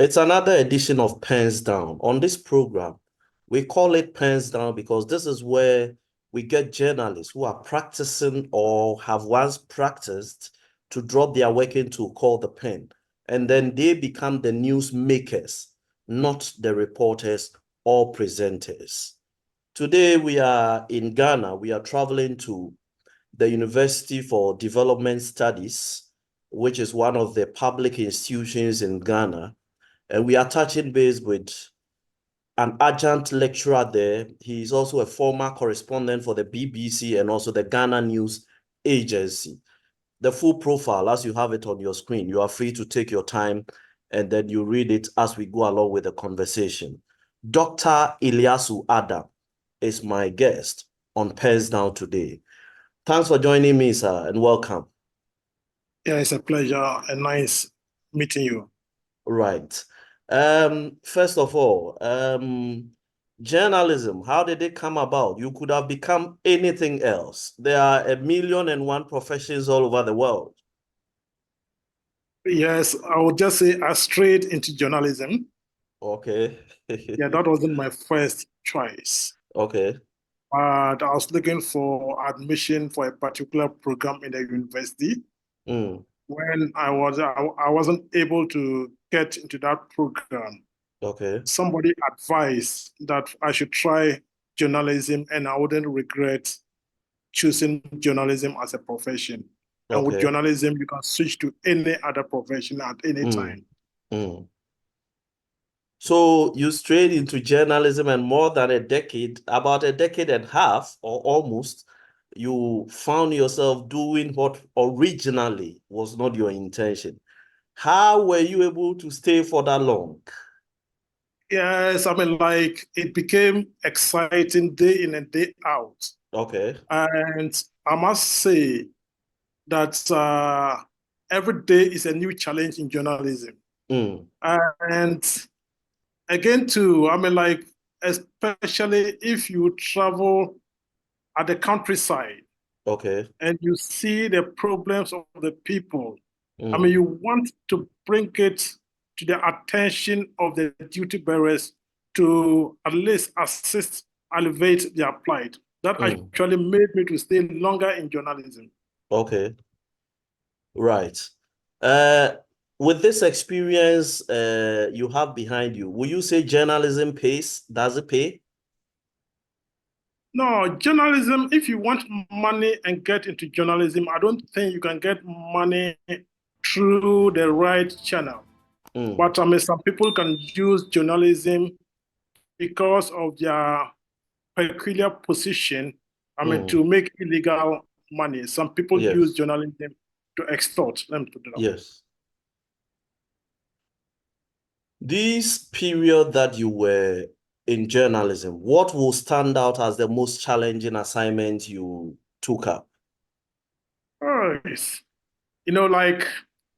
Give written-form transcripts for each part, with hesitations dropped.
It's another edition of Pens Down. On this program, we call it Pens Down because this is where we get journalists who are practicing or have once practiced to drop their working tool called the pen. And then they become the newsmakers, not the reporters or presenters. Today, we are in Ghana. We are traveling to the University for Development Studies, which is one of the public institutions in Ghana. And we are touching base with an adjunct lecturer there. He is also a former correspondent for the BBC and also the Ghana News Agency. The full profile, as you have it on your screen, you are free to take your time and then you read it as we go along with the conversation. Dr. Iliasu Adam is my guest on Pens Down today. Thanks for joining me, sir, and welcome. Yeah, it's a pleasure and nice meeting you. Right. First of all, journalism, how did it come about? You could have become anything else. There are 1,000,001 professions all over the world. Yes, I would just say I strayed into journalism. Okay. Yeah, that wasn't my first choice. Okay. But I was looking for admission for a particular program in the university. Mm. When I wasn't able to get into that program, Okay. somebody advised that I should try journalism and I wouldn't regret choosing journalism as a profession. And with Okay. journalism, you can switch to any other profession at any Mm. time. Mm. So you strayed into journalism and more than a decade, about a decade and a half or almost, you found yourself doing what originally was not your intention. How were you able to stay for that long? Yes, I mean, like it became exciting day in and day out. Okay. And I must say that every day is a new challenge in journalism. Mm. And again, too, I mean, like, especially if you travel at the countryside Okay. and you see the problems of the people, I mean, Mm. you want to bring it to the attention of the duty bearers to at least assist, elevate their plight. That Mm. actually made me to stay longer in journalism. Okay. Right. Uh, with this experience you have behind you, will you say journalism pays? Does it pay? No, journalism, if you want money and get into journalism, I don't think you can get money through the right channel. Mm. But I mean, some people can use journalism because of their peculiar position, I mean, Mm. to make illegal money. Some people use Yes. journalism to extort. Let me put it that way. Yes. This period that you were in journalism, what will stand out as the most challenging assignment you took up? Oh, yes. You know, like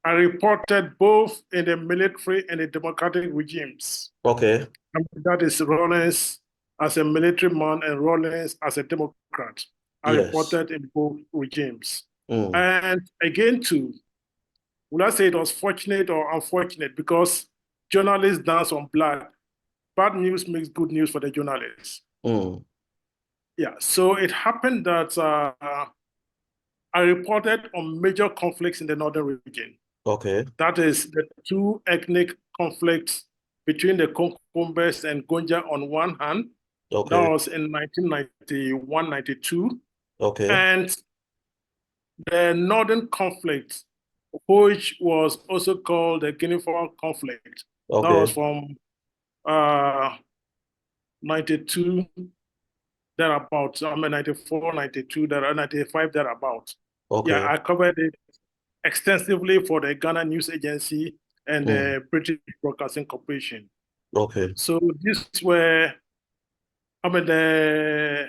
I reported both in the military and the democratic regimes. Okay. I mean, that is Rawlings as a military man and Rawlings as a Democrat. I Yes. reported in both regimes. Mm. And again, too, will I say it was fortunate or unfortunate because journalists dance on blood. Bad news makes good news for the journalists. Mm. Yeah, so it happened that I reported on major conflicts in the northern region. Okay. That is the two ethnic conflicts between the Konkombes and Gonja on one hand. That Okay. was in 1991, 92. Okay. And the northern conflict, which was also called the Guinea Fowl conflict. That was Okay. from uh, 92 thereabouts. I mean, 94, 92, 95 thereabouts. Yeah, Okay. I covered it extensively for the Ghana News Agency and Mm. the British Broadcasting Corporation. Okay. So these were, I mean, the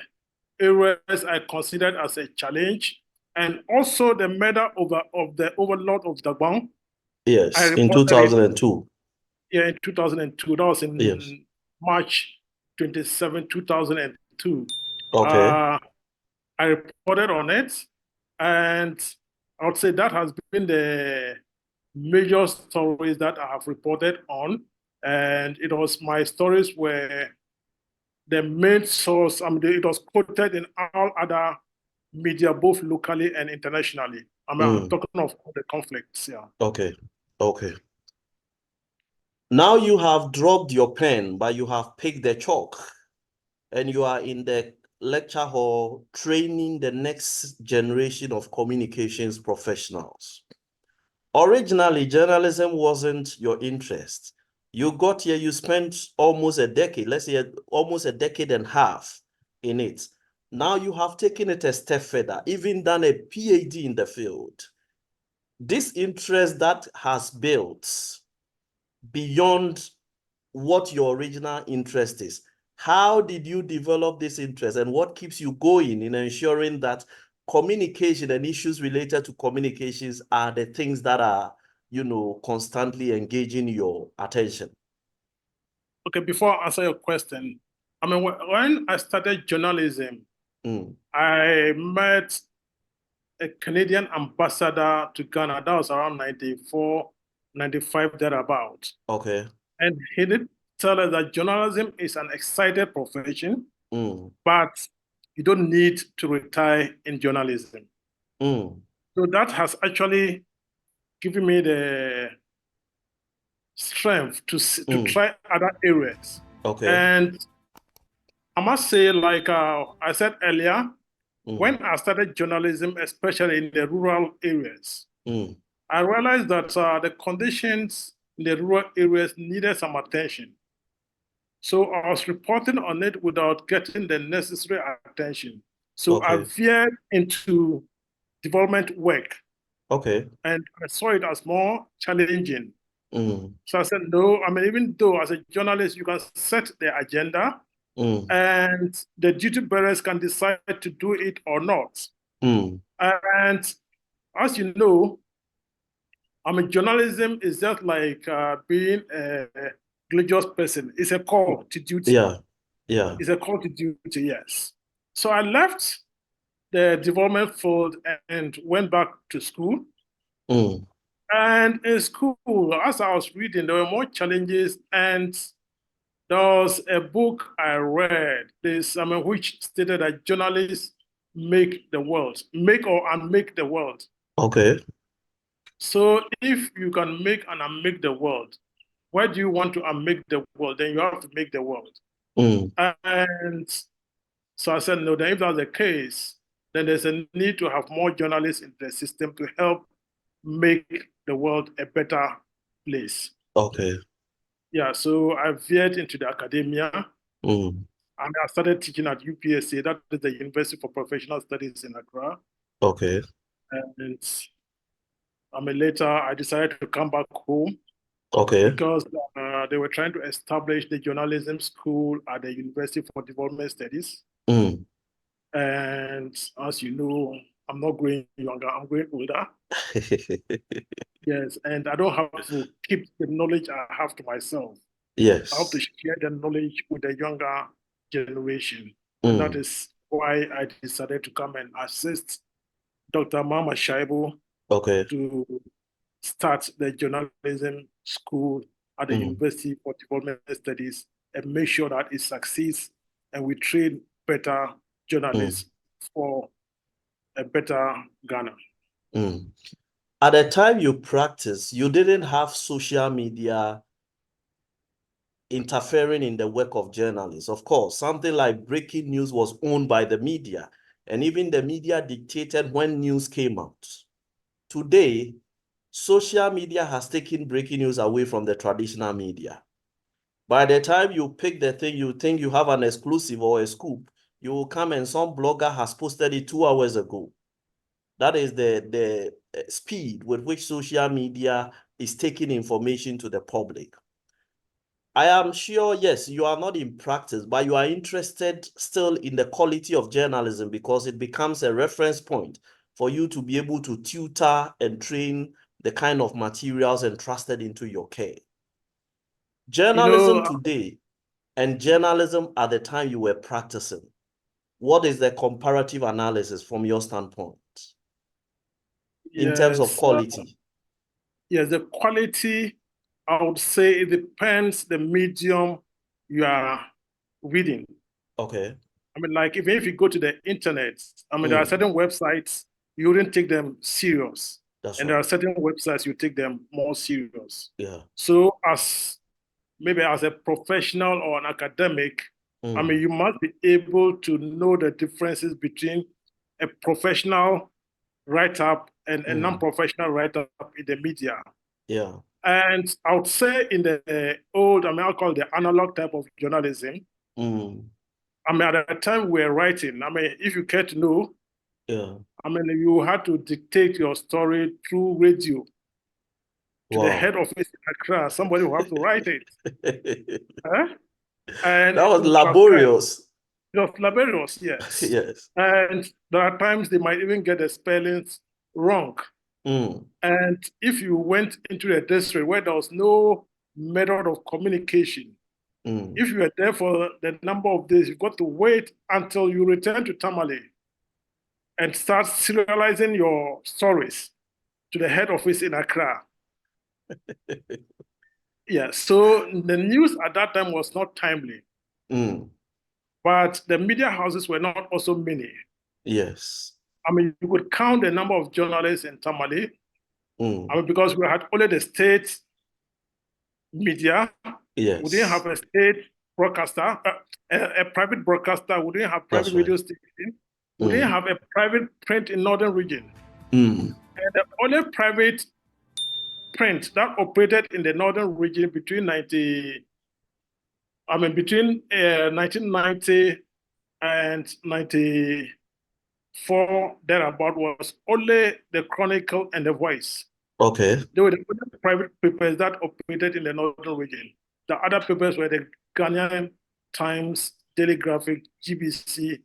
areas I considered as a challenge, and also the murder of the overlord of Dagbon. I Yes. In reported it 2002. here in 2002. That was Yes. in March 27, 2002. Okay. Uh, I reported on it, and I would say that has been the major stories that I have reported on. and my stories were the main source. It was quoted in all other media, both locally and internationally. I'm talking of the conflicts. Yeah. Okay. Okay. Now you have dropped your pen, but you have picked the chalk, and you are in the lecture hall training the next generation of communications professionals. Originally, journalism wasn't your interest. You got here, you spent almost a decade, let's say almost a decade and a half in it. Now you have taken it a step further, even done a PhD in the field. This interest that has built beyond what your original interest is. How did you develop this interest, and what keeps you going in ensuring that communication and issues related to communications are the things that are, constantly engaging your attention? Okay, before I answer your question, when I started journalism, I met a Canadian ambassador to Ghana. That was around 94, 95, thereabout. Okay. And he did tell us that journalism is an exciting profession, but you don't need to retire in journalism. So that has actually given me the strength to try other areas. Okay. And I must say, like I said earlier, when I started journalism, especially in the rural areas, I realized that the conditions in the rural areas needed some attention. So I was reporting on it without getting the necessary attention. So I veered into development work. Okay. And I saw it as more challenging. So I said, no, even though as a journalist, you can set the agenda and the duty bearers can decide to do it or not. And as you know, journalism is just like being a religious person. It's a call to duty. Yeah. Yeah. It's a call to duty, yes. So I left the development field and went back to school. And in school, as I was reading, there were more challenges. And there was a book I read, which stated that journalists make the world, make or unmake the world. Okay. So if you can make and unmake the world, why do you want to unmake the world? Then you have to make the world. And so I said, no, then if that's the case, then there's a need to have more journalists in the system to help make the world a better place. Okay. Yeah, so I veered into the academia. And I started teaching at UPSA, that is the University for Professional Studies in Accra. Okay. And later I decided to come back home. Okay. Because they were trying to establish the journalism school at the University for Development Studies. And as you know, I'm not growing younger, I'm growing older. Yes, and I don't have to keep the knowledge I have to myself. Yes. I have to share the knowledge with the younger generation. And that is why I decided to come and assist Dr. Mama Shaibu to start the journalism school at the University for Development Studies and make sure that it succeeds and we train better journalists for a better Ghana. At the time you practiced, you didn't have social media interfering in the work of journalists. Of course, something like breaking news was owned by the media, and even the media dictated when news came out. Today, social media has taken breaking news away from the traditional media. By the time you pick the thing, you think you have an exclusive or a scoop, you will come and some blogger has posted it 2 hours ago. That is the speed with which social media is taking information to the public. I am sure, yes, you are not in practice, but you are interested still in the quality of journalism because it becomes a reference point for you to be able to tutor and train the kind of materials entrusted into your care. Journalism today and journalism at the time you were practicing, what is the comparative analysis from your standpoint in terms of quality? Yes, the quality I would say it depends the medium you are reading. Okay. I mean, like even if you go to the internet, I mean, there are certain websites you wouldn't take them serious, That's and there right. are certain websites you take them more serious. Yeah. So, as maybe as a professional or an academic, I mean, you must be able to know the differences between a professional write-up and a non-professional write-up in the media. Yeah. And I would say in the old, I mean, I'll call it the analog type of journalism. I mean, at the time we were writing, I mean, if you care to know, Yeah. I mean, you had to dictate your story through radio to the head Wow. office in Accra. Somebody will have to write it. Huh? That And it was will transcribe. laborious. It was laborious, yes. Yes. And there are times they might even get the spellings wrong. And if you went into a district where there was no method of communication, if you were there for the number of days, you've got to wait until you return to Tamale and start serializing your stories to the head office in Accra. Yeah, so the news at that time was not timely, but the media houses were not also many. Yes. I mean, you could count the number of journalists in Tamale. I mean, Mm. because we had only the state media, we didn't have Yes. a state broadcaster, a private broadcaster, we didn't have That's private right. radio station, we didn't have a private print in Northern region. Mm. And the only private print that operated in the Northern region between 1990 and 94, thereabout, was only the Chronicle and the Voice. Okay. They were the only private papers that operated in the Northern region. The other papers were the Ghanaian Times, Daily Graphic, GBC,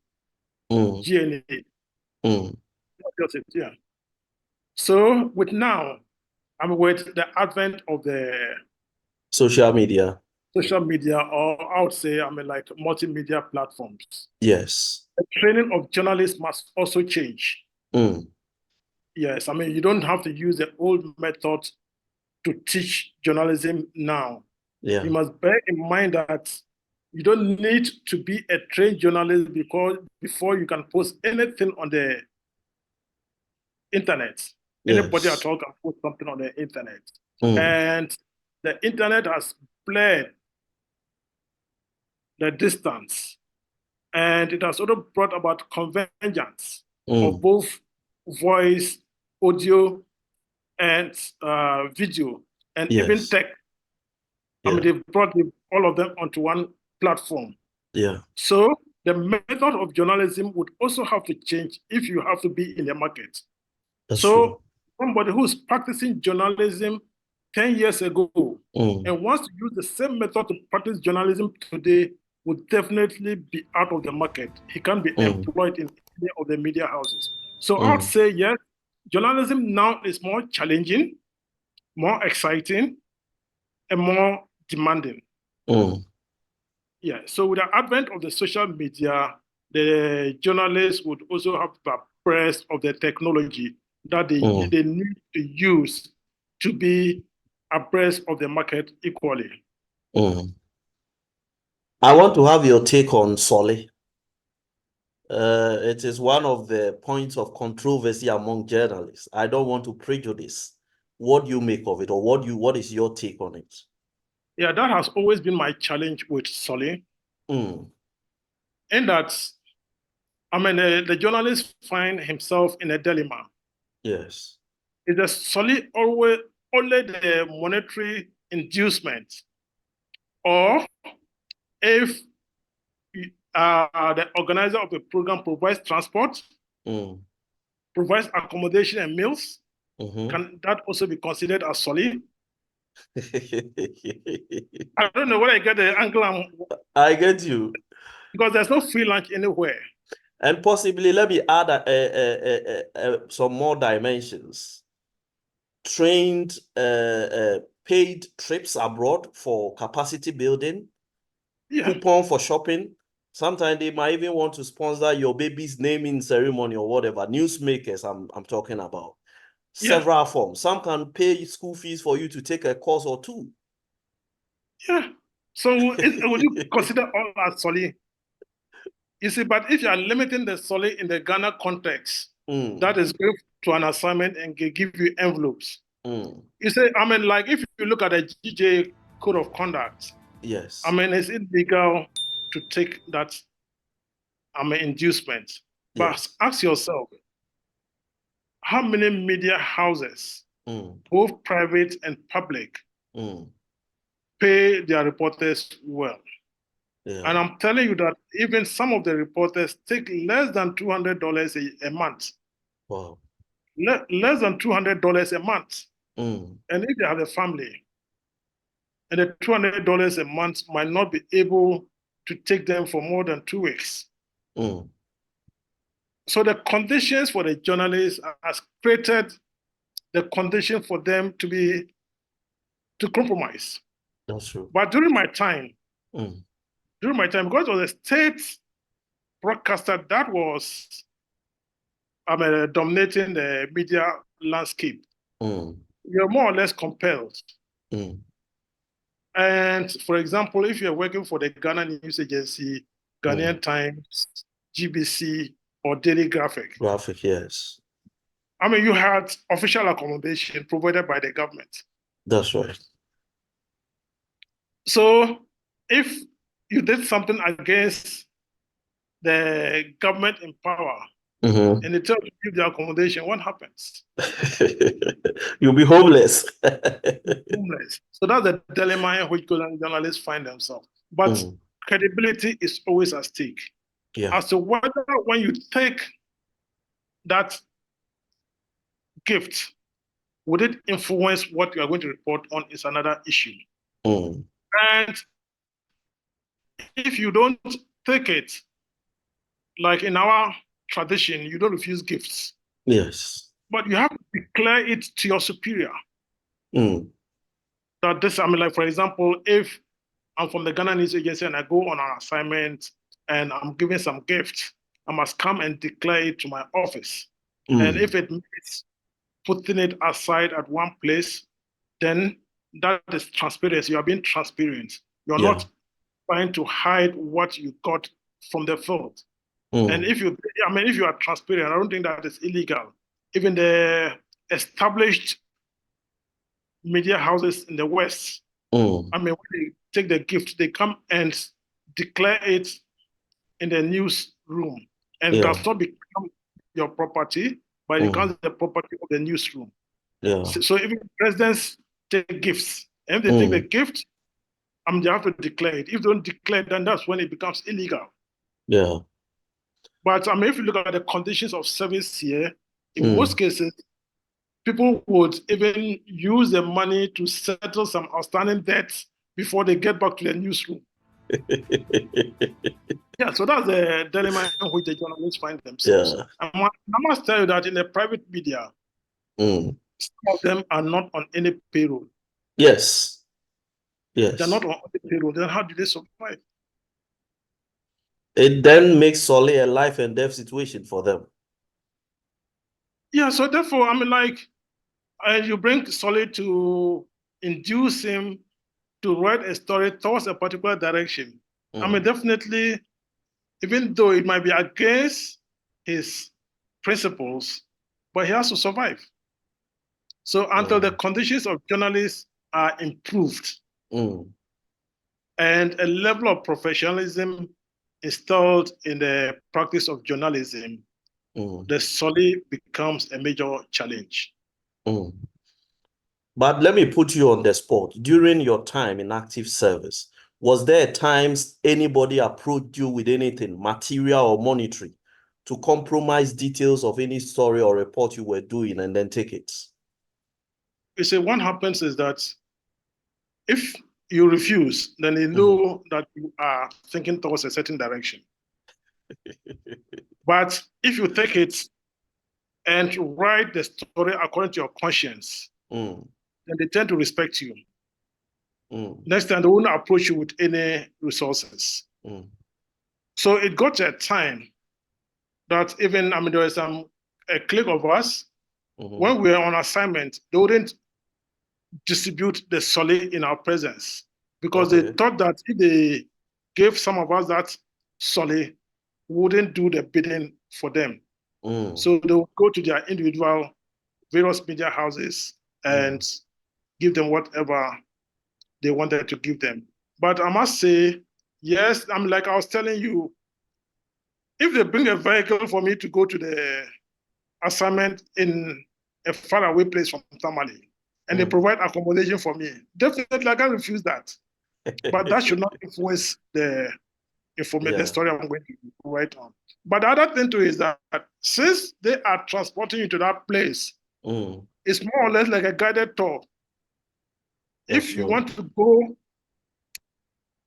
GNA. That's it, yeah. So with now, I mean, with the advent of the Social media. social media, or I would say, I mean, like multimedia platforms, Yes. the training of journalists must also change. Yes, I mean, you don't have to use the old method to teach journalism now. Yeah. You must bear in mind that you don't need to be a trained journalist before you can post anything on the internet. Anybody at Yes. all can post something on the internet. Mm. And the internet has blurred the distance, and it has also brought about convergence of both voice, audio, and video, and even Yes. tech. I mean, Yeah. they've brought all of them onto one platform. Yeah. So the method of journalism would also have to change if you have to be in the market. That's true. So somebody who's practicing journalism 10 years ago and wants to use the same method to practice journalism today would definitely be out of the market. He can't be employed in any of the media houses. So I'd say, yes, journalism now is more challenging, more exciting, and more demanding. Yeah. So with the advent of the social media, the journalists would also have to be abreast of the technology that they need to use to be abreast of the market equally. I want to have your take on Solly. It is one of the points of controversy among journalists. I don't want to prejudice. What do you make of it, or what is your take on it? Yeah, that has always been my challenge with Solly. In that, I mean, the journalist find himself in a dilemma. Yes. Is the Solly always only the monetary inducement, or if the organizer of the program provides transport, provides accommodation and meals, can that also be considered as Solly? I don't know where I get the angle. I get you. Because there's no free lunch anywhere. And possibly, let me add some more dimensions. Trained, paid trips abroad for capacity building, coupon for shopping. Sometimes they might even want to sponsor your baby's naming ceremony or whatever. Newsmakers, I'm talking about. Several forms. Some can pay school fees for you to take a course or two. Yeah. So would you consider all as solely? You see, but if you are limiting the solely in the Ghana context, that is going to an assignment and give you envelopes. You say, I mean, like if you look at the GJ code of conduct, Yes. I mean, it's illegal to take that, I mean, inducement. But Yes. ask yourself, how many media houses, both private and public, pay their reporters well? Yeah. And I'm telling you that even some of the reporters take less than $200 a month. Wow. Less than $200 a month. Mm. And if they have a family, and the $200 a month might not be able to take them for more than 2 weeks. Mm. So the conditions for the journalists has created the condition for them to compromise. That's true. But during my time, Mm. because it was a state broadcaster that was dominating the media landscape, you're more or less compelled. And for example, if you're working for the Ghana News Agency, Ghanaian Times, GBC, or Daily Graphic, Yes. I mean, you had official accommodation provided by the government. That's right. So if you did something against the government in power and they tell you to give the accommodation, what happens? You'll be homeless. Homeless. So that's the dilemma in which journalists find themselves. But credibility is always at stake. Yeah. As to whether when you take that gift, would it influence what you are going to report on is another issue. And if you don't take it, like in our tradition, you don't refuse gifts. Yes. But you have to declare it to your superior. That this, I mean, like for example, if I'm from the Ghana News Agency and I go on an assignment and I'm giving some gift, I must come and declare it to my office. And if it means putting it aside at one place, then that is transparency. You are being transparent. You're not trying to hide what you got from the field. And if you are transparent, I don't think that is illegal. Even the established media houses in the West, I mean, when they take the gift, they come and declare it in the newsroom, and it does not become your property, but it becomes the property of the newsroom. So even presidents take gifts, and if they take the gift, they have to declare it. If they don't declare it, then that's when it becomes illegal. Yeah. But I mean, if you look at the conditions of service here, in most cases, people would even use the money to settle some outstanding debts before they get back to the newsroom. Yeah, so that's the dilemma in which the journalists find themselves. I must tell you that in the private media, some of them are not on any payroll. Yes. They're not on any payroll. Then how do they survive? It then makes solely a life and death situation for them. Yeah, so therefore, I mean, like, you bring Solly to induce him to write a story towards a particular direction. I mean, definitely, even though it might be against his principles, but he has to survive. So until the conditions of journalists are improved and a level of professionalism installed in the practice of journalism, the Solly becomes a major challenge. But let me put you on the spot. During your time in active service, was there times anybody approached you with anything, material or monetary, to compromise details of any story or report you were doing and then take it? You see, what happens is that if you refuse, then they know that you are thinking towards a certain direction. But if you take it and you write the story according to your conscience, then they tend to respect you. Next time, they won't approach you with any resources. So it got to a time that even, I mean, there was a clique of us, when we were on assignment, they wouldn't distribute the Solly in our presence. because they thought that if they gave some of us that solely, wouldn't do the bidding for them. So they would go to their individual various media houses and give them whatever they wanted to give them. But I must say, yes, I'm like I was telling you, if they bring a vehicle for me to go to the assignment in a faraway place from Tamale, and they provide accommodation for me, definitely I can't refuse that. But that should not influence the story I'm going to write on. But the other thing too is that since they are transporting you to that place, it's more or less like a guided tour. If you want to go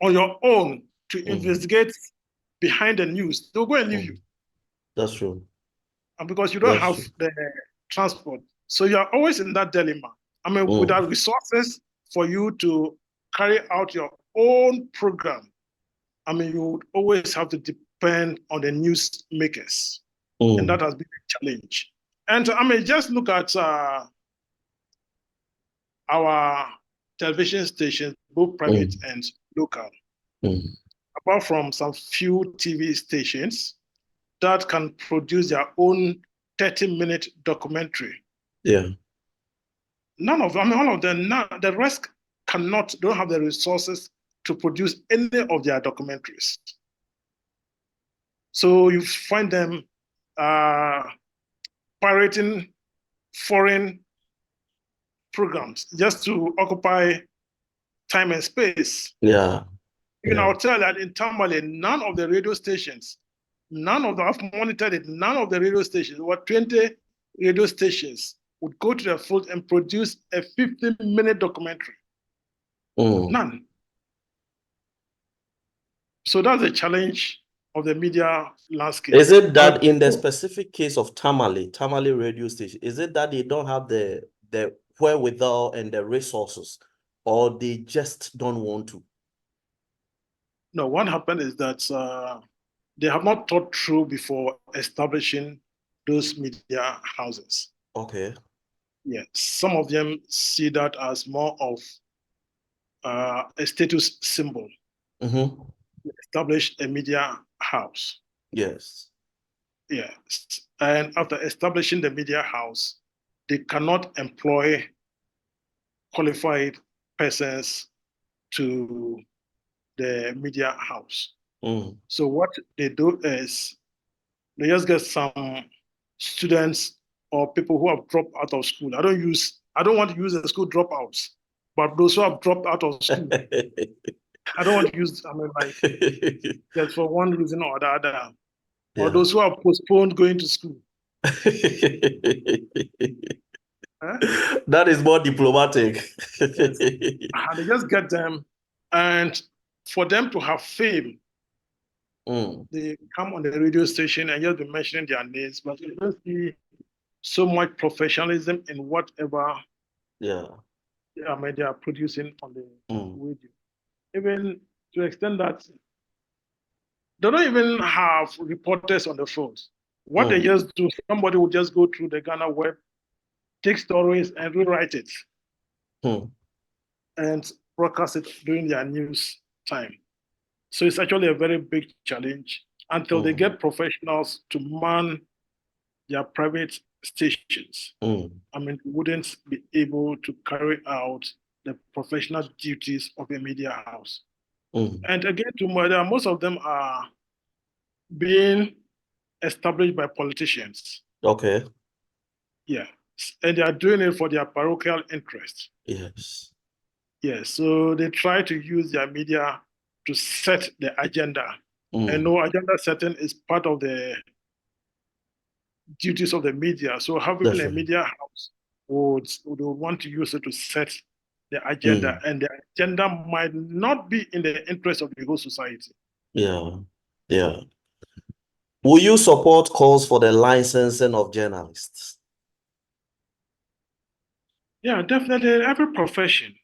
on your own to investigate behind the news, they'll go and leave you. That's true. And because you don't have the transport. So you're always in that dilemma. I mean, without resources for you to carry out your own program, I mean, you would always have to depend on the newsmakers. And that has been a challenge. And I mean, just look at our television stations, both private and local. Apart from some few TV stations that can produce their own 30-minute documentary. Yeah. None of them, I mean, all of them, the rest don't have the resources to produce any of their documentaries. So you find them pirating foreign programs just to occupy time and space. Yeah. Even I'll tell that in Tamale, none of the radio stations, I've monitored it, none of the radio stations, over 20 radio stations would go to the field and produce a 15-minute documentary. None. So that's the challenge of the media landscape. Is it that in the specific case of Tamale radio station, is it that they don't have the wherewithal and the resources, or they just don't want to? No, what happened is that they have not thought through before establishing those media houses. Okay. Yeah, some of them see that as more of a status symbol. Establish a media house. Yes. Yes. And after establishing the media house, they cannot employ qualified persons to the media house. So what they do is they just get some students or people who have dropped out of school. I don't want to use the school dropouts, but those who have dropped out of school. I don't want to use, I mean, like, just for one reason or the other. Or those who have postponed going to school. That is more diplomatic. Yes. And they just get them, and for them to have fame, they come on the radio station and just be mentioning their names, but you don't see so much professionalism in whatever I mean, they are producing on the radio. Even to the extent that they don't even have reporters on the phones. What they just do, somebody will just go through the Ghana web, take stories and rewrite it and broadcast it during their news time. So it's actually a very big challenge until they get professionals to man their private stations. I mean, wouldn't be able to carry out the professional duties of a media house. And again, most of them are being established by politicians. Okay. Yeah. And they are doing it for their parochial interest. Yes. Yes. So they try to use their media to set the agenda. And no, agenda setting is part of the duties of the media. So having a media house would want to use it to set the agenda. And the agenda might not be in the interest of the whole society. Yeah. Yeah. Will you support calls for the licensing of journalists? Yeah, definitely. In every profession,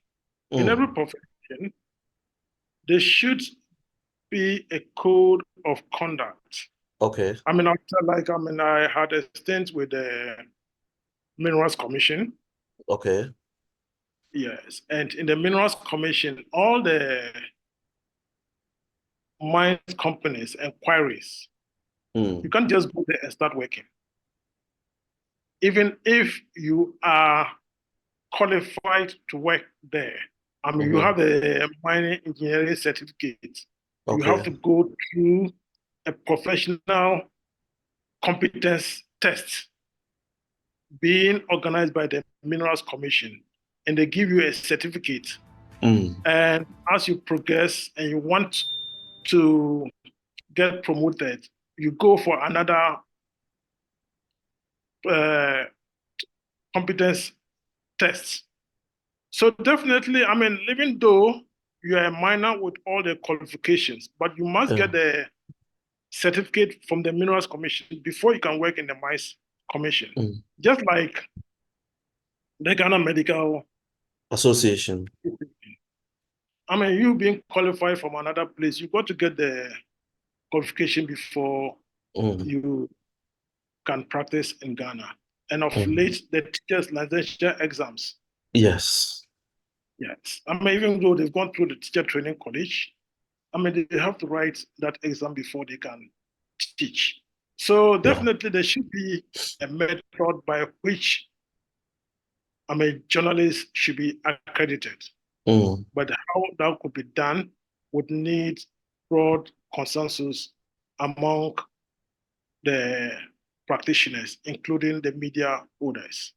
there should be a code of conduct. Okay. I mean, I had a stint with the Minerals Commission. Okay. Yes, and in the Minerals Commission, all the mine companies and quarries, you can't just go there and start working. Even if you are qualified to work there, I mean, you have the mining engineering certificate. You have to go through a professional competence test being organized by the Minerals Commission, and they give you a certificate. And as you progress and you want to get promoted, you go for another competence test. So definitely, I mean, even though you are a miner with all the qualifications, but you must get the certificate from the Minerals Commission before you can work in the Mines Commission. Just like the Ghana Medical Association. I mean, you being qualified from another place, you got to get the qualification before you can practice in Ghana. And of late, the teachers' licensure exams. Yes. Yes. I mean, even though they've gone through the teacher training college, I mean, they have to write that exam before they can teach. So definitely there should be a method by which, I mean, journalists should be accredited. But how that could be done would need broad consensus among the practitioners, including the media owners.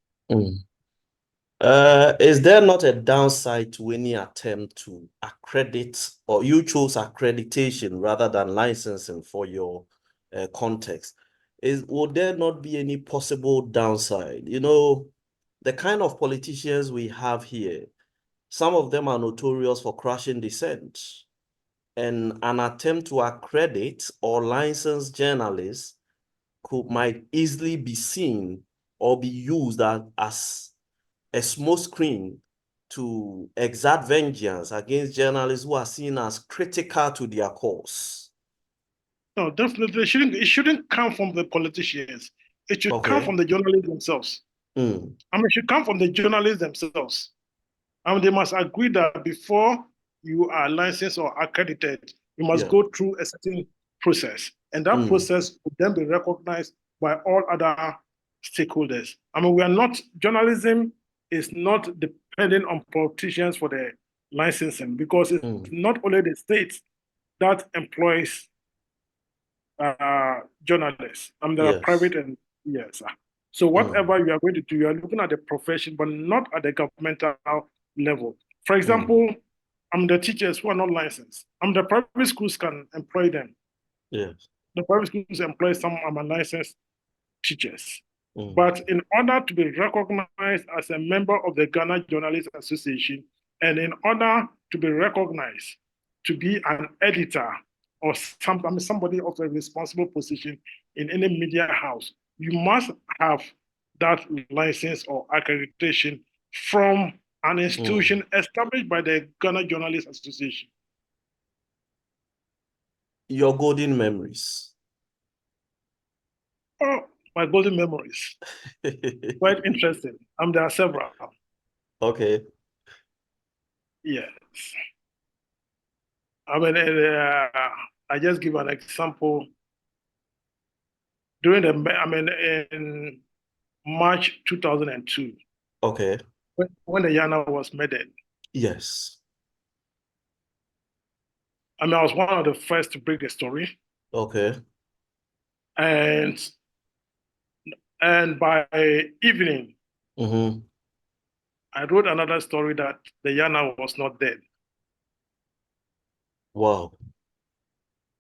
Is there not a downside to any attempt to accredit, or you chose accreditation rather than licensing for your context? Would there not be any possible downside? You know, the kind of politicians we have here, some of them are notorious for crashing dissent. And an attempt to accredit or license journalists might easily be seen or be used as a smokescreen to exert vengeance against journalists who are seen as critical to their cause. No, definitely it shouldn't come from the politicians. It should come from the journalists themselves. I mean, it should come from the journalists themselves. I mean, they must agree that before you are licensed or accredited, you must go through a certain process. And that process would then be recognized by all other stakeholders. I mean, journalism is not dependent on politicians for the licensing, because it's not only the state that employs journalists. I mean, there are private and yes. So whatever you are going to do, you are looking at the profession, but not at the governmental level. For example, the teachers who are not licensed. The private schools can employ them. Yes. The private schools employ some unlicensed teachers. But in order to be recognized as a member of the Ghana Journalists Association, and in order to be recognized to be an editor or somebody of a responsible position in any media house, you must have that license or accreditation from an institution established by the Ghana Journalists Association. Your golden memories. Oh, my golden memories. Quite interesting. There are several. Okay. Yes. I mean, I just give an example. In March 2002. Okay. When the Yana was murdered. Yes. I was one of the first to break the story. Okay. And by evening, I wrote another story that the Yana was not dead. Wow.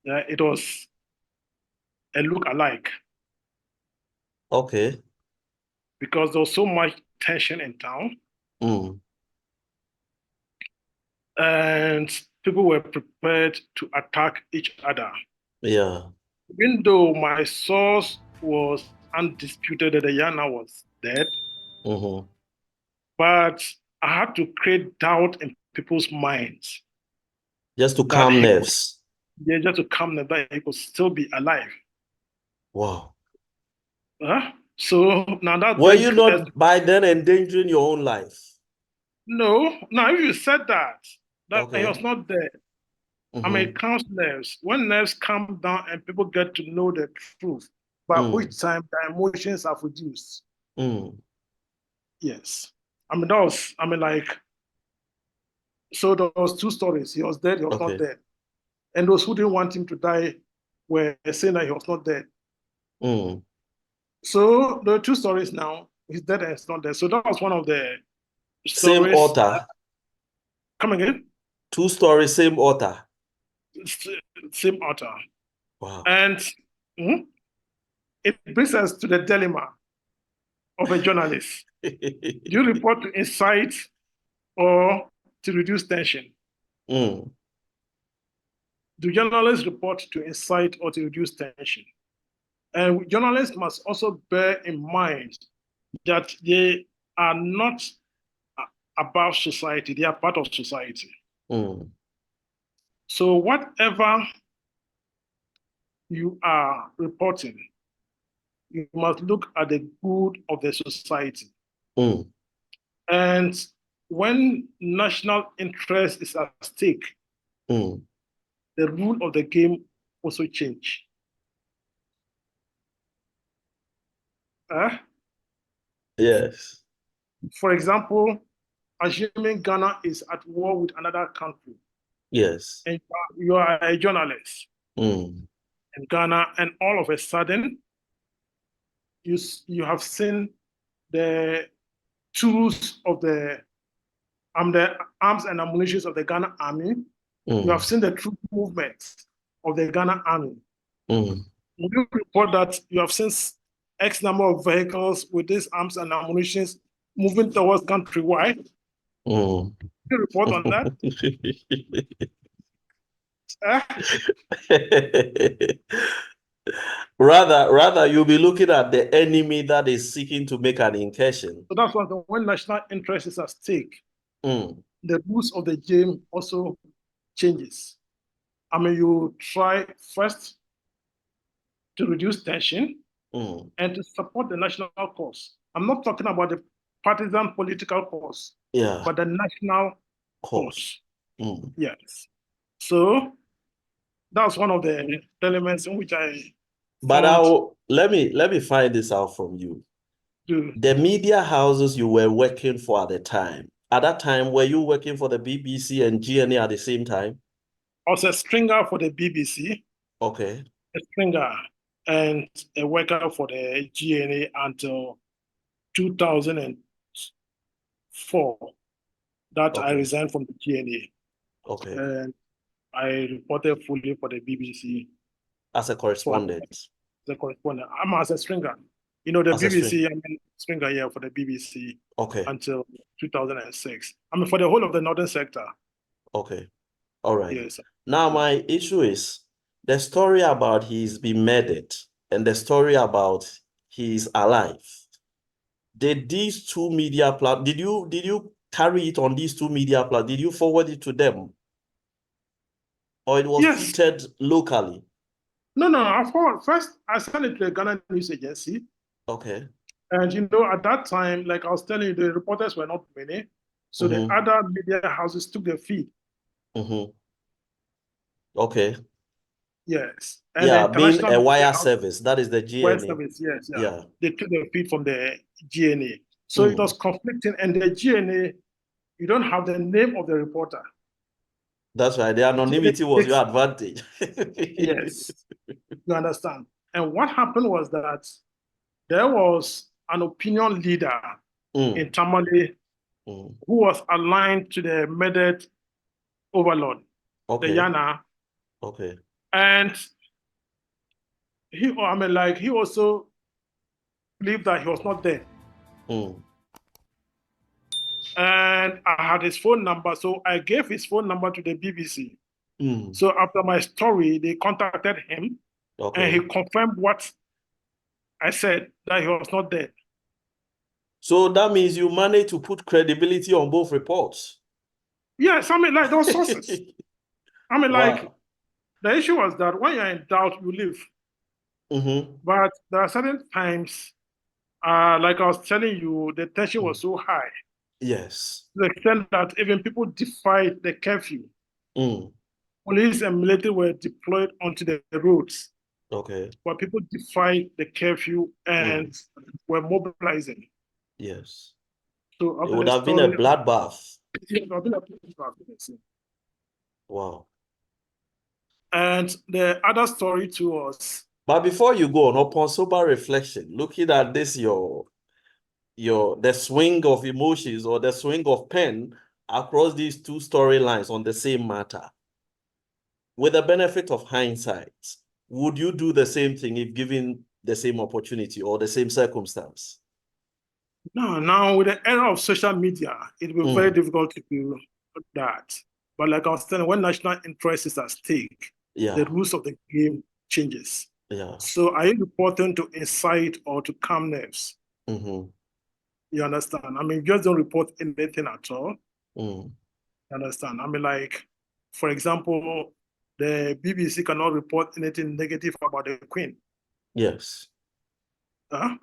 Yeah, it was a look-alike. Okay. Because there was so much tension in town. And people were prepared to attack each other. Yeah. Even though my source was undisputed that the Yana was dead, but I had to create doubt in people's minds. Just to calm nerves. Yeah, just to calm them that he could still be alive. Wow. So now that were you not by then endangering your own life? No, now if you said that he was Okay. not dead, I mean, it counts nerves. When nerves calm down and people get to know the truth, by Mm. which time the emotions are reduced. Mm. Yes. I mean, that was, I mean, like, so there was two stories. He was dead, he was not Okay. dead. And those who didn't want him to die were saying that he was not dead. Mm. So there are two stories now. He's dead and he's not dead. So that was one of the Same stories. author. Coming in, Two stories, same author. same author. Wow. And it brings us to the dilemma of a journalist. Do you report to incite or to reduce tension? Mm. Do journalists report to incite or to reduce tension? And journalists must also bear in mind that they are not above society, they are part of society. Mm. So, whatever you are reporting, you must look at the good of the society. Mm. And when national interest is at stake, Mm. the rule of the game also change. Uh, Yes. for example, assuming Ghana is at war with another country, Yes. and you are a journalist Mm. in Ghana, and all of a sudden you have seen the tools of the arms and ammunition of the Ghana army. You have Mm. seen the troop movement of the Ghana army. Mm. Would you report that you have seen X number of vehicles with these arms and ammunition moving towards countrywide? Mm. You report on that? Eh? Rather, you'll be looking at the enemy that is seeking to make an incursion. So that's why when national interest is at stake, Mm. the rules of the game also changes. I mean, you try first to reduce tension Mm. and to support the national cause. I'm not talking about the partisan political cause, Yeah, but the national course. cause. Mm. Yes. So that's one of the elements in which I But found let me find this out from you. to The media houses you were working for at that time, were you working for the BBC and GNA at the same time? I was a stringer for the BBC, Okay. a stringer and a worker for the GNA until 2004 that I Okay. resigned from the GNA. Okay. And I reported fully for the BBC As a for correspondent. the correspondent. I'm as a stringer. You know, the As a string. BBC, I'm a stringer here for the BBC Okay. until 2006. I mean, for the whole of the northern sector. Okay. All right. Yes. Now, my issue is the story about he's been murdered and the story about he's alive. Did these two media did you carry it on these two media did you forward it to them, or it was Yes. tweeted locally? No, no. First, I sent it to the Ghana News Agency. Okay. And, you know, at that time, like I was telling you, the reporters were not many. So the Mm-hmm. other media houses took the feed. Mm-hmm. Okay. Yes. And the Yeah, being international a media wire house, service, that is the Web GNA. Service, yes, yeah. Yeah. They took the feed from the GNA. So it was Mm. conflicting. And the GNA, you don't have the name of the reporter. That's right. The GNA anonymity was your takes, advantage. yes, you understand. And what happened was that there was an opinion leader in Mm. Tamale Mm. who was aligned to the murdered overlord, the Okay. Yana. Okay. And he also believed that he was not dead. Mm. And I had his phone number, so I gave his phone number to the BBC. Mm. So after my story, they contacted him and he Okay. confirmed what I said, that he was not dead. So that means you managed to put credibility on both reports. Yes, I mean, like those sources. I mean, like Wow. the issue was that when you're in doubt, you leave. Mm-hmm. But there are certain times, like I was telling you, the tension was so high. Yes. To the extent that even people defied the curfew. Mm. Police and military were deployed onto the roads, Okay. but people defied the curfew Mm. and were mobilizing. Yes. So It after would the have been a story, bloodbath. I've been a police officer. Wow. And the other story too was, But before you go on, upon sober reflection, looking at this, the swing of emotions or the swing of pen across these two storylines on the same matter, with the benefit of hindsight, would you do the same thing if given the same opportunity or the same circumstance? no, now with the era of social media, it will be very Mm. difficult to do that. But like I was telling, when national interest is at stake, the Yeah. rules of the game changes. Yeah. So are you reporting to incite or to calm nerves? Mm-hmm. You understand? I mean, just don't report anything at all. Mm. You understand? I mean, like, for example, the BBC cannot report anything negative about the Queen. Yes. Huh?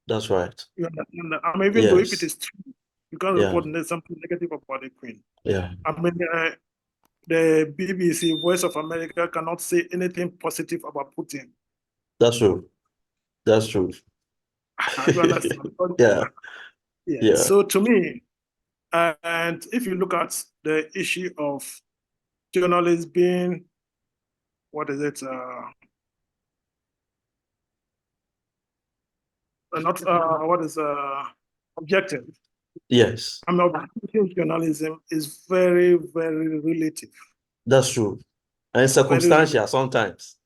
That's right. You understand that? I mean, even though if it Yes. is true, you can't Yeah. report something negative about the Queen. Yeah. I mean, the BBC, Voice of America, cannot say anything positive about Putin. That's true. That's true. I do understand. Because, Yeah. yeah. Yeah. So to me, and if you look at the issue of journalists being, what is it? Not what is objective. Yes. I mean, objective journalism is very, very relative. That's true. And Very relative. circumstantial sometimes.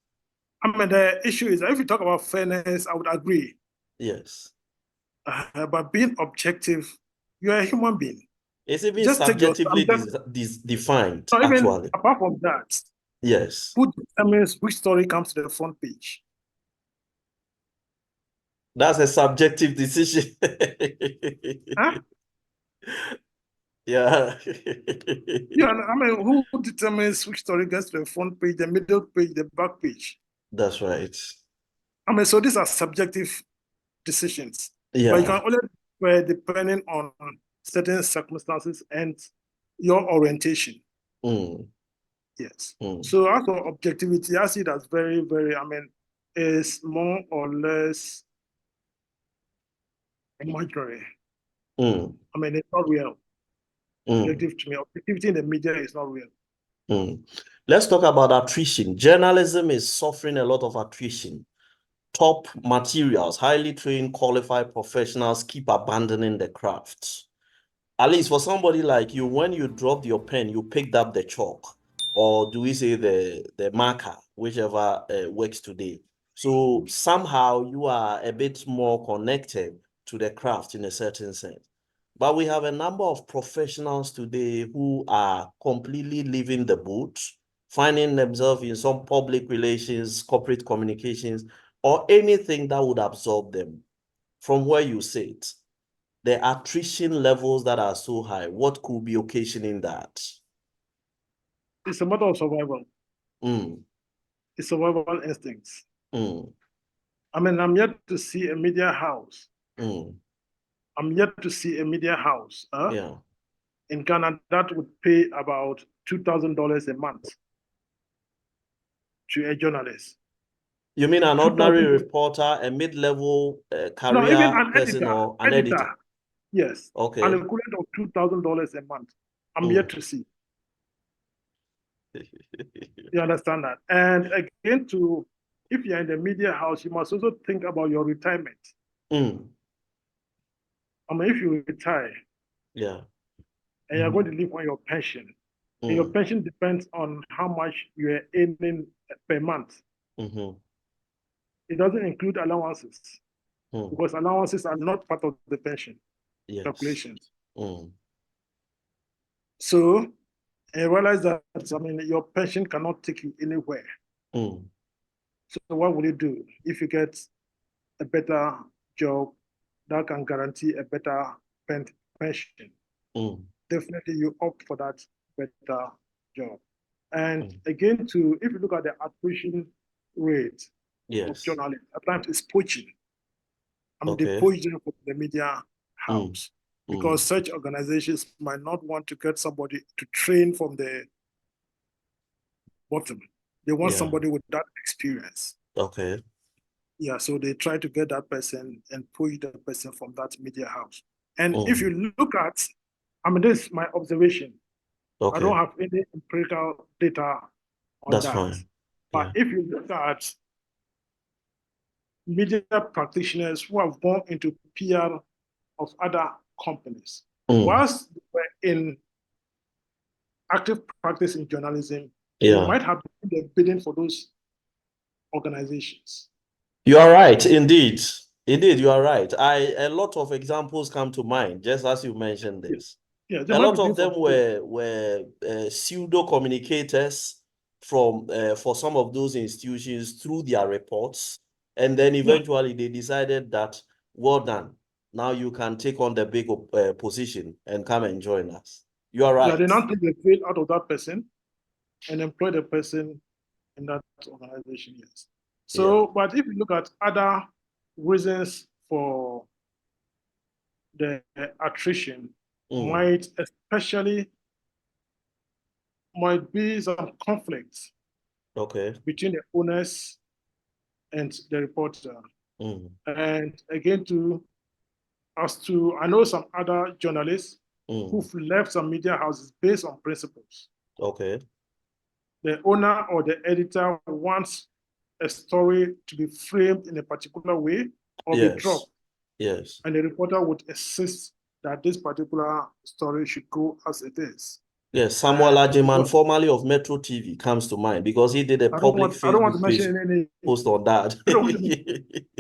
I mean, the issue is that if you talk about fairness, I would agree. Yes. But being objective, you're a human being. It's even Just take your subjectively time. defined, No, even actually. apart from that, Yes. who determines which story comes to the front page? That's a subjective decision. Huh? Yeah. Yeah, I mean, who determines which story gets to the front page, the middle page, the back page? That's right. I mean, so these are subjective decisions, but you Yeah. can only depending on certain circumstances and your orientation. Mm, Yes. mm, So as for objectivity, I see it as very, very, I mean, is more or less imaginary. mm, I mean, it's not real. mm, Objective to me, objectivity in the media is not real. mm. Let's talk about attrition. Journalism is suffering a lot of attrition. Top materials, highly trained, qualified professionals keep abandoning the craft. At least for somebody like you, when you dropped your pen, you picked up the chalk, or do we say the marker, whichever works today. So somehow you are a bit more connected to the craft in a certain sense. But we have a number of professionals today who are completely leaving the boat, finding themselves in some public relations, corporate communications, or anything that would absorb them. From where you sit, the attrition levels that are so high, what could be occasioning that? It's a matter of survival. Mm, It's survival instincts. mm, I mean, I'm yet to see a media house. mm, I'm yet to see a media house yeah. in Ghana that would pay about $2,000 a month to a journalist. You mean an ordinary 2,000. reporter, a mid-level No, even career an person, or an editor, editor? yes, an Okay. equivalent of $2,000 a month. I'm yet Mm. to see. You understand that? And again, if you're in the media house, you must also think about your retirement. Mm. I mean, if you retire Yeah. and you're going to live on your pension, and your Mm. pension depends on how much you're earning per month. Mm-hmm. It doesn't include allowances Mm. because allowances are not part of the pension Yes. calculations. Mm. So I realize that, I mean, your pension cannot take you anywhere. Mm. So what will you do if you get a better job that can guarantee a better pension? Mm. Definitely you opt for that better job. And Mm. again, if you look at the attrition rate of Yes. journalists, at times it's poaching. I mean, they Okay. poach them from the media Mm. house. because such organizations might not want to get somebody to train from the bottom. They want somebody with that experience. Okay. Yeah, so they try to get that person and push the person from that media house. And if you look at, I mean, this is my observation. I don't have any empirical data on That's that. fine. But if you look at media practitioners who have gone into PR of other companies, whilst they were in active practice in journalism, they might have been bidding for those organizations. You are right, indeed. Indeed, you are right. A lot of examples come to mind, just as you mentioned this. Yeah, A lot of them were pseudo communicators from for some of those institutions through their reports, and then eventually they decided that, well done, now you can take on the big position and come and join us. You are right. Yeah, they now take the veil out of that person and employ the person in that organization. Yes. So, but if you look at other reasons for the attrition, might be some conflicts between the owners and the reporter. And again, I know some other journalists who've left some media houses based on principles. The owner or the editor wants a story to be framed in a particular way or be dropped. And the reporter would insist that this particular story should go as it is. Yes, Samuel Ajiman, formerly of Metro TV, comes to mind because he did a public Facebook page post on that. I don't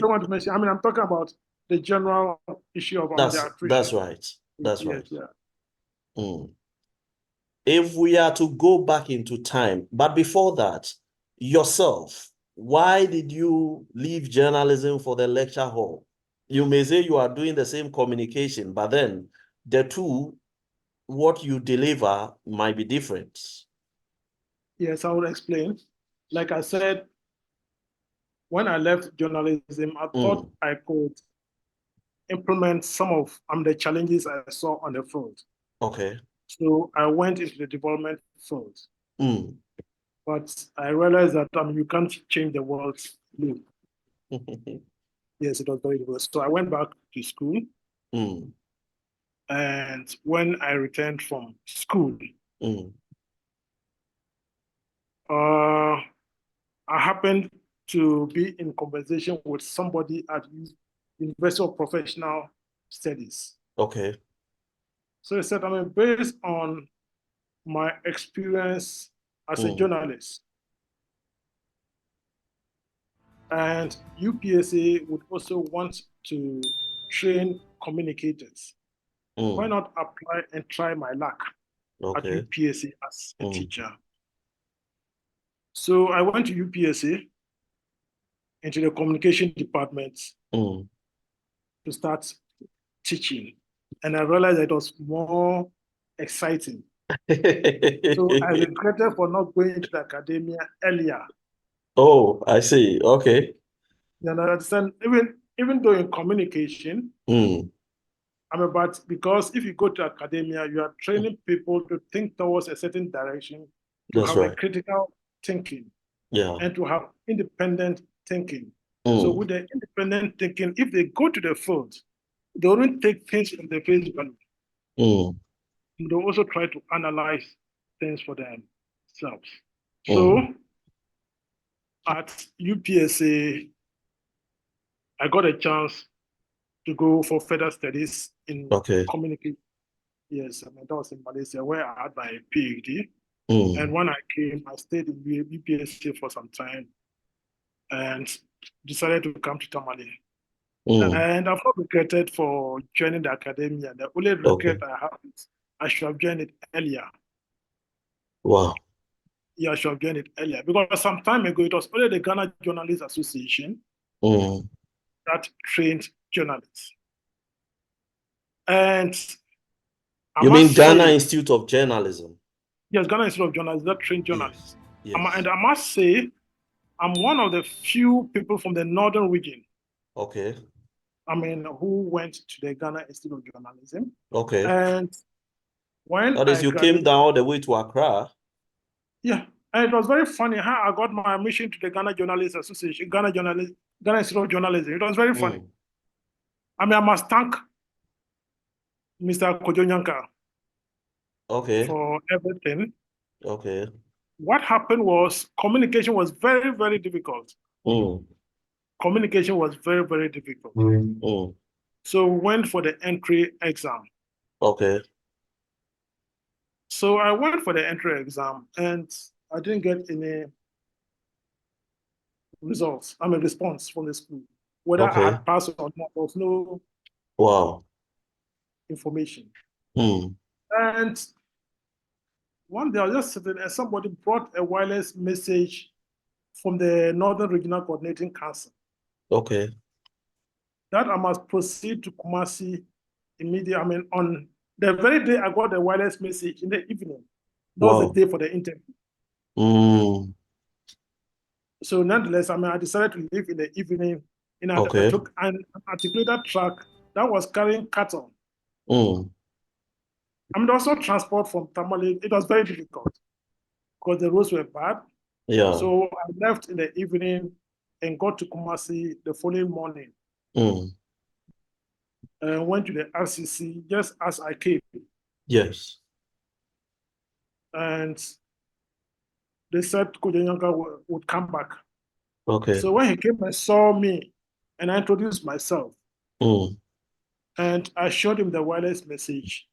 want to mention. I mean, I'm talking about the general issue of the attrition. That's right. That's right. Yeah. If we are to go back into time, but before that, yourself, why did you leave journalism for the lecture hall? You may say you are doing the same communication, but then the two, what you deliver might be different. Yes, I will explain. Like I said, when I left journalism, I thought I could implement some of the challenges I saw on the field. So I went into the development field. But I realized that you can't change the world's mood. Yes, it was very difficult. So I went back to school. And when I returned from school, I happened to be in conversation with somebody at University of Professional Studies. So he said, I mean, based on my experience as a journalist, and UPSA would also want to train communicators. Why not apply and try my luck at UPSA as a teacher? So I went to UPSA into the communication department to start teaching. And I realized it was more exciting. So I regretted for not going to the academia earlier. Oh, I see. Okay. You understand? Even though in communication, but because if you go to academia, you are training people to think towards a certain direction, to have a critical thinking, and to have independent thinking. So with the independent thinking, if they go to the field, they won't take things from the face value. They also try to analyze things for themselves. So at UPSA, I got a chance to go for further studies in communication. Yes, I mean, that was in Malaysia where I had my PhD. And when I came, I stayed in UPSA for some time and decided to come to Tamale. And I've not regretted for joining the academia. The only regret I have is I should have joined it earlier. Wow. Yeah, I should have joined it earlier because some time ago it was only the Ghana Journalists Association that trained journalists. And you mean Ghana Institute of Journalism? Yes, Ghana Institute of Journalism that trained journalists. Yes. And I must say, I'm one of the few people from the northern region who went to the Ghana Institute of Journalism. Okay. And when That is, I you came graduated, down all the way to Accra. yeah, and it was very funny how I got my admission to the Ghana Journalists Association, Ghana Institute of Journalism. It was very funny. I must thank Mr. Kojo Nyanka Okay. for everything. Okay. What happened was communication was very, very difficult. Communication was very, very difficult. So we went for the entry exam. Okay. So I went for the entry exam and I didn't get any results. Response from the school. Whether I had passed or not, there was no information. And one day I was just sitting and somebody brought a wireless message from the Northern Regional Coordinating Council. Okay. That I must proceed to Kumasi immediately. On the very day I got the wireless message in the evening. That was the day for the interview. So nonetheless, I decided to leave in the evening. And I took an articulated truck that was carrying cattle. Also transport from Tamale. It was very difficult because the roads were bad. Yeah. So I left in the evening and got to Kumasi the following morning. And went to the RCC just as I came. Yes. And they said Kojo Nyanka would come back. Okay. So when he came and saw me, and I introduced myself, and I showed him the wireless message.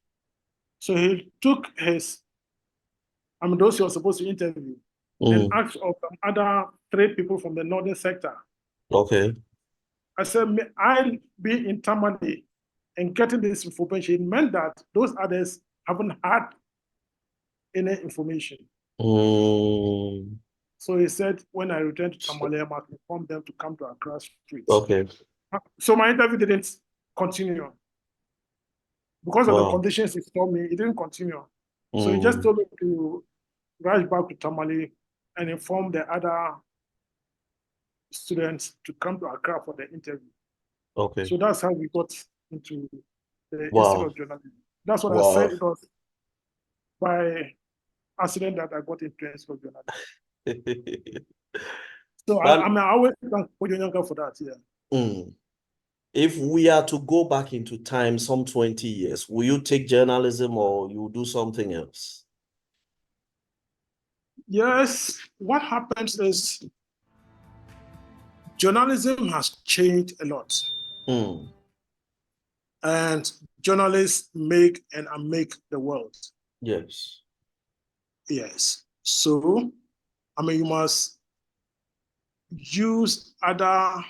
So he took his, those he was supposed to interview, and asked of some other 3 people from the northern sector. Okay. I said, may I be in Tamale and getting this information meant that those others haven't had any information. So he said, when I return to Tamale, I must inform them to come to Accra Street. Okay. So my interview didn't continue. Because of the conditions he told me, it didn't continue. So he just told me to rush back to Tamale and inform the other students to come to Accra for the interview. Okay. So that's how we got into the Institute of Journalism. That's what I said. It was by accident that I got into Institute of Journalism. So I always thank Kojo Nyanka for that. Yeah. If we are to go back into time, some 20 years, will you take journalism or you do something else? Yes. What happens is journalism has changed a lot. And journalists make and unmake the world. Yes. Yes. So, you must use other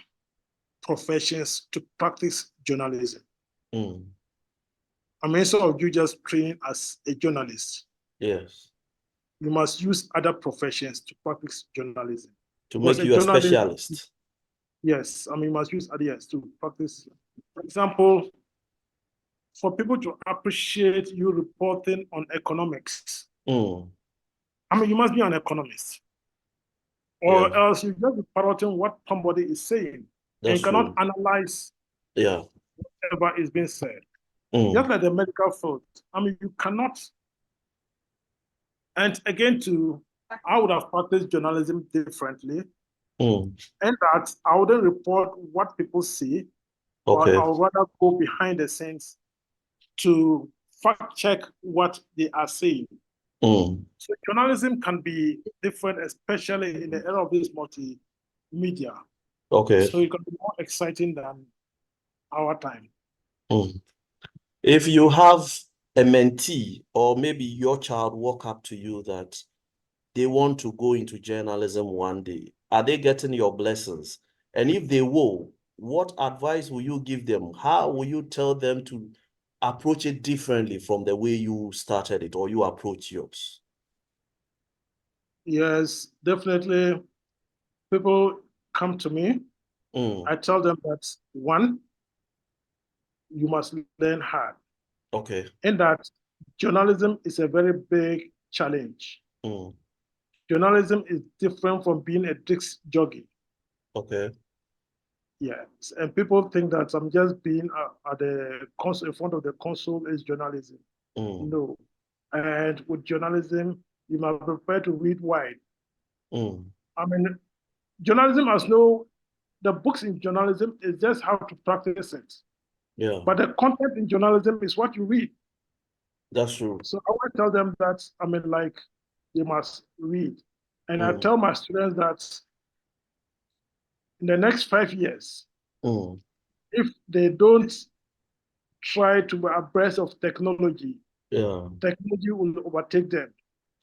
professions to practice journalism. Instead of you just training as a journalist. Yes. You must use other professions to practice journalism. To make you a specialist. Yes. You must use others to practice. For example, for people to appreciate you reporting on economics, you must be an economist. Or else you just be parroting what somebody is saying. And you cannot analyze whatever is being said. Just like the medical field. You cannot. And again, I would have practiced journalism differently. And that I wouldn't report what people see, but I would rather go behind the scenes to fact check what they are saying. So journalism can be different, especially in the era of this multimedia. Okay. So it can be more exciting than our time. If you have a mentee or maybe your child walk up to you that they want to go into journalism one day, are they getting your blessings? And if they will, what advice will you give them? How will you tell them to approach it differently from the way you started it or you approach yours? Yes, definitely. People come to me. I tell them that, one, you must learn hard. Okay. And that journalism is a very big challenge. Journalism is different from being a disc jockey. Okay. Yes, and people think that I'm just being at the console in front of the console is journalism. No, and with journalism, you must be prepared to read wide. I mean, journalism has the books in journalism is just how to practice it. Yeah, But the content in journalism is what you read. that's true. So I want to tell them that, like, they must read. And I tell my students that in the next 5 years, if they don't try to be abreast of technology, technology will overtake them.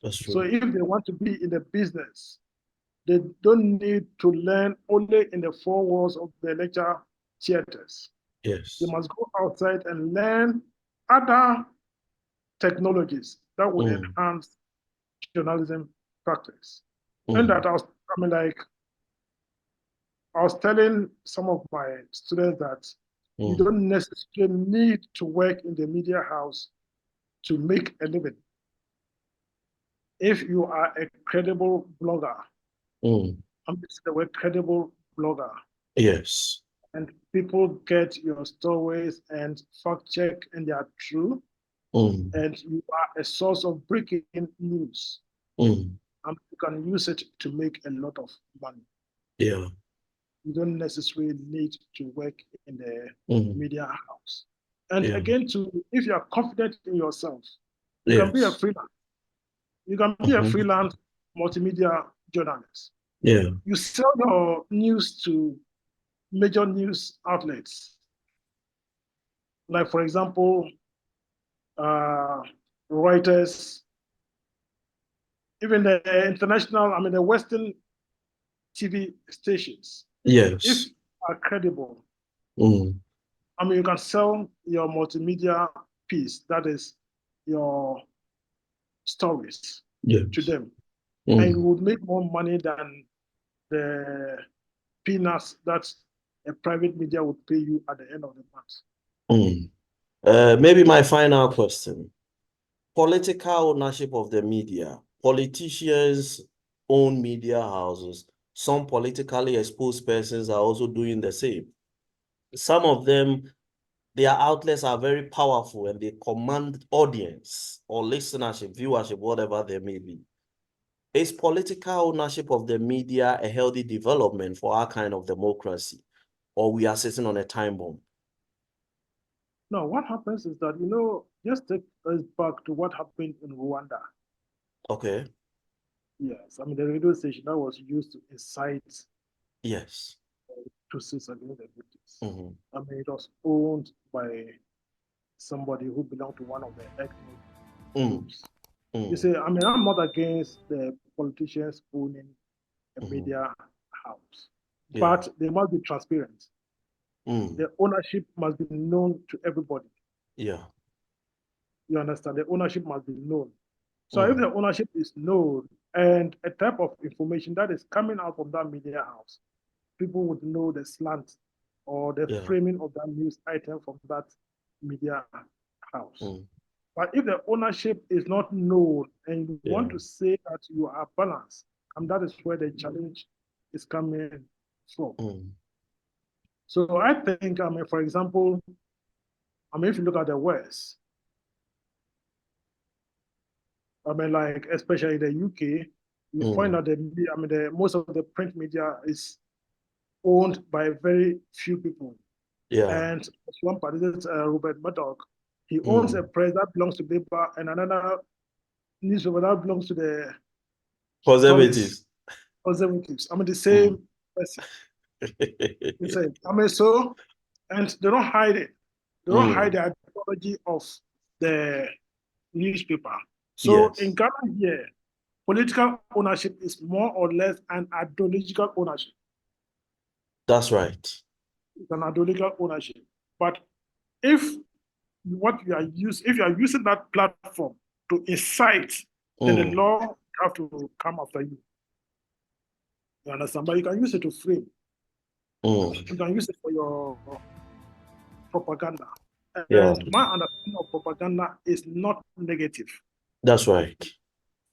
That's So true. if they want to be in the business, they don't need to learn only in the four walls of the lecture theaters. Yes. They must go outside and learn other technologies that will enhance journalism practice. And that I was telling some of my students that you don't necessarily need to work in the media house to make a living. If you are a credible blogger, I'm just the word credible blogger. Yes. And people get your stories and fact check and they are true. And you are a source of breaking news. And you can use it to make a lot of money. Yeah. You don't necessarily need to work in the media house. And again, if you are confident in yourself, you can be a freelance. You can be a freelance multimedia journalist. Yeah. You sell your news to major news outlets. Like, for example, Reuters, even the international, the Western TV stations. If Yes. you are credible, you can sell your multimedia piece, that is your stories, to them. And you would make more money than the peanuts that a private media would pay you at the end of the month. Maybe my final question. Political ownership of the media. Politicians own media houses. Some politically exposed persons are also doing the same. Some of them, their outlets are very powerful and they command audience or listenership, viewership, whatever they may be. Is political ownership of the media a healthy development for our kind of democracy, or we are sitting on a time bomb? No, what happens is that, just take us back to what happened in Rwanda. Okay. Yes, the radio station that was used to incite Yes. to against the British. It was owned by somebody who belonged to one of the ethnic groups. You see, I'm not against the politicians owning a media house, but they must be transparent. The ownership must be known to everybody. Yeah. You understand? The ownership must be known. So if the ownership is known and a type of information that is coming out from that media house, people would know the slant or the framing of that news item from that media house. But if the ownership is not known and you want to say that you are balanced, and that is where the challenge is coming from. So I think, for example, if you look at the West, like especially the UK, you find that most of the print media is owned by very few people. Yeah. And one participant, Robert Murdoch, he owns a press that belongs to paper and another newspaper that belongs to the Conservatives. Conservatives. The same person. So, and they don't hide it. They don't hide the ideology of the newspaper. So in Ghana here, political ownership is more or less an ideological ownership. That's right. It's an ideological ownership. But if you are using that platform to incite, then the law have to come after you. You understand? But you can use it to frame. You can use it for your propaganda. And my understanding of propaganda is not negative. That's right.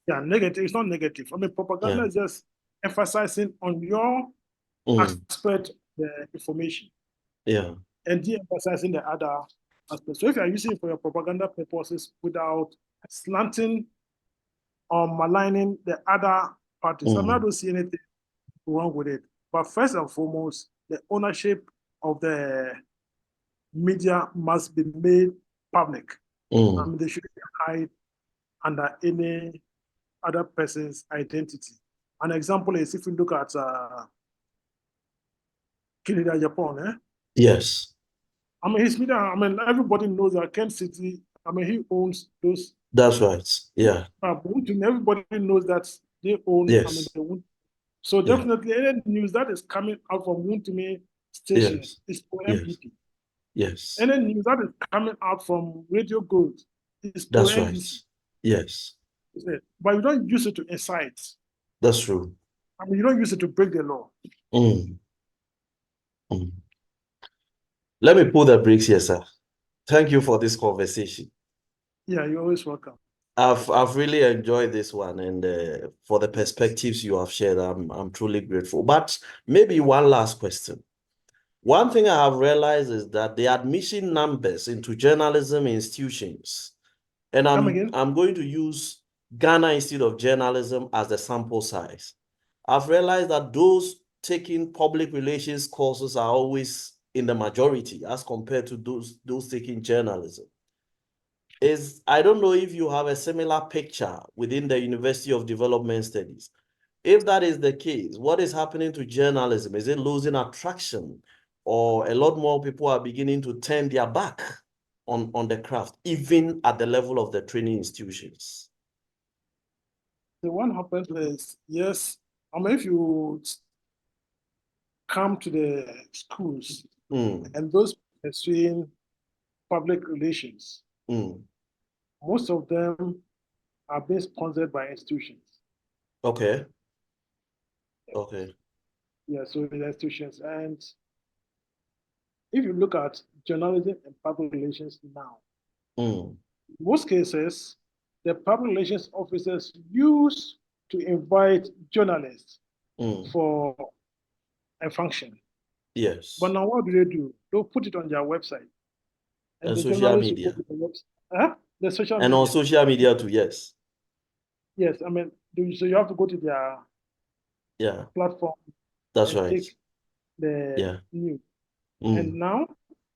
Yeah, negative. It's not negative. Propaganda is just emphasizing on your aspect the information Yeah. and de-emphasizing the other aspects. So if you are using it for your propaganda purposes without slanting or maligning the other parties, I don't see anything wrong with it. But first and foremost, the ownership of the media must be made public. I mean, they shouldn't hide under any other person's identity. An example is if we look at Canada, Japan, Yes. I mean, his media, I mean, everybody knows that Ken City, I mean, he owns those. That's right. Yeah. Everybody knows that they own, I mean, Yes. they own. So Yeah. definitely any news that is coming out from Wuntumi station Yes. is for Yes. MPP. Yes. Any news that is coming out from Radio Gold is for That's right. NBC. Yes. But you don't use it to incite. That's true. I mean, you don't use it to break the law. Mm. Mm. Let me pull the brakes here, sir. Thank you for this conversation. Yeah, you're always welcome. I've really enjoyed this one, and for the perspectives you have shared, I'm truly grateful. But maybe one last question. One thing I have realized is that the admission numbers into journalism institutions, and I'm going to use Ghana Institute of Journalism as the sample size. I've realized that those taking public relations courses are always in the majority as compared to those taking journalism. I don't know if you have a similar picture within the University of Development Studies. If that is the case, what is happening to journalism? Is it losing attraction, or a lot more people are beginning to turn their back on the craft, even at the level of the training institutions? The one happens is, yes, I mean, if you come to the schools and those pursuing public relations, most of them are being sponsored by institutions. Okay. Okay. Yeah, so the institutions. And if you look at journalism and public relations now, in most cases, the public relations officers used to invite journalists for a function. Yes. But now what do? They'll put it on their website. And the social journalists will go media. to the website. The social And media. on social media too, yes. Yes, I mean, so you have to go to their platform That's and right. take the news. And now,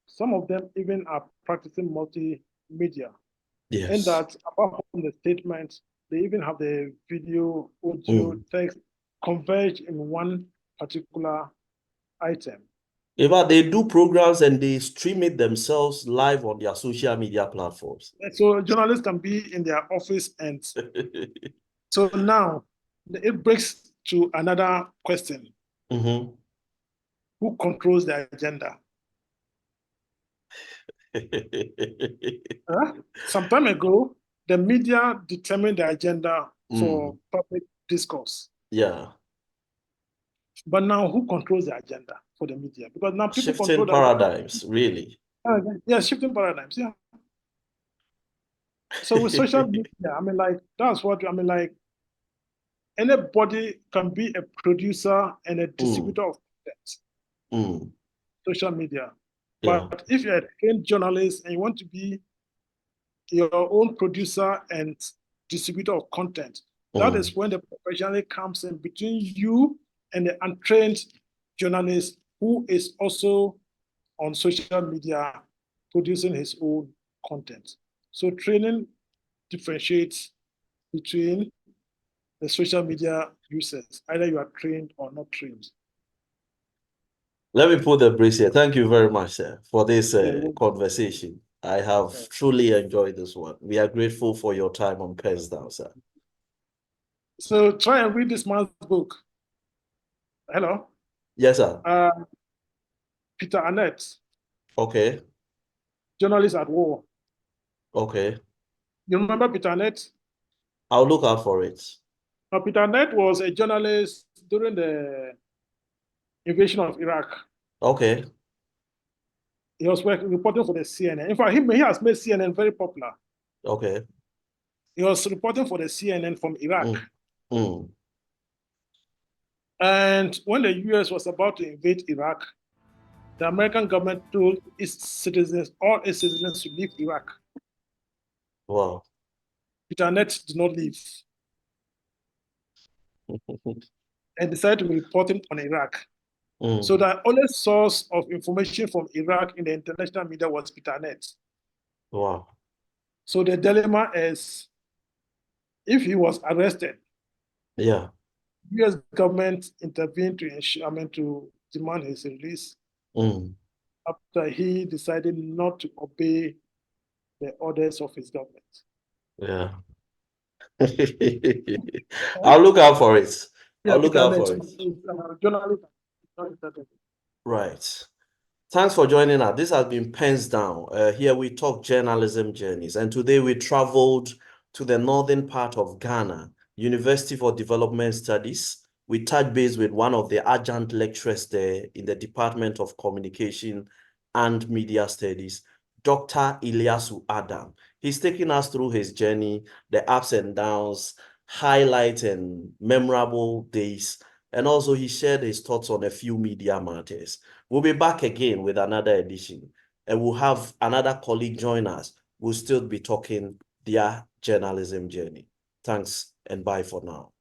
some of them even are practicing multimedia. Yes. And that apart from the statements, they even have the video, audio, text converged in one particular item. In fact, they do programs and they stream it themselves live on their social media platforms. So journalists can be in their office and so now it breaks to another question. Who controls the agenda? Some time ago, the media determined the agenda for public discourse. Yeah. But now who controls the agenda for the media? Because now people shifting control paradigms, really. Yeah, shifting paradigms, yeah. So with social media, I mean, like, that's what, I mean, like, anybody can be a producer and a distributor of content. Social media. But if you're a trained journalist and you want to be your own producer and distributor of content, that is when the professional comes in between you and the untrained journalist who is also on social media producing his own content. So training differentiates between the social media users. Either you are trained or not trained. Let me put the brakes here. Thank you very much, sir, for this conversation. I have truly enjoyed this one. We are grateful for your time on PENSDOWN, sir. So try and read this man's book. Hello? Yes, sir. Peter Annett. Okay. Journalist at War. Okay. You remember Peter Annett? I'll look out for it. Now, Peter Annett was a journalist during the invasion of Iraq. Okay. He was reporting for the CNN. In fact, he has made CNN very popular. Okay. He was reporting for the CNN from Iraq. Mm. And when the US was about to invade Iraq, the American government told its citizens, all its citizens, to leave Iraq. Wow. Peter Net did not leave and decided to be reporting on Iraq. So the only source of information from Iraq in the international media was Peter Net. Wow. So the dilemma is, if he was arrested, Yeah. U.S. government intervened to to demand his release after he decided not to obey the orders of his government. Yeah. I'll look out for it. Yeah, I'll look Peter out Net, for it. journalist. Right. Thanks for joining us. This has been Pens Down. Here we talk journalism journeys. And today we traveled to the northern part of Ghana, University for Development Studies. We touched base with one of the adjunct lecturers there in the Department of Communication and Media Studies, Dr. Iliasu Adam. He's taking us through his journey, the ups and downs, highlight and memorable days. And also he shared his thoughts on a few media matters. We'll be back again with another edition, and we'll have another colleague join us. We'll still be talking their journalism journey. Thanks and bye for now.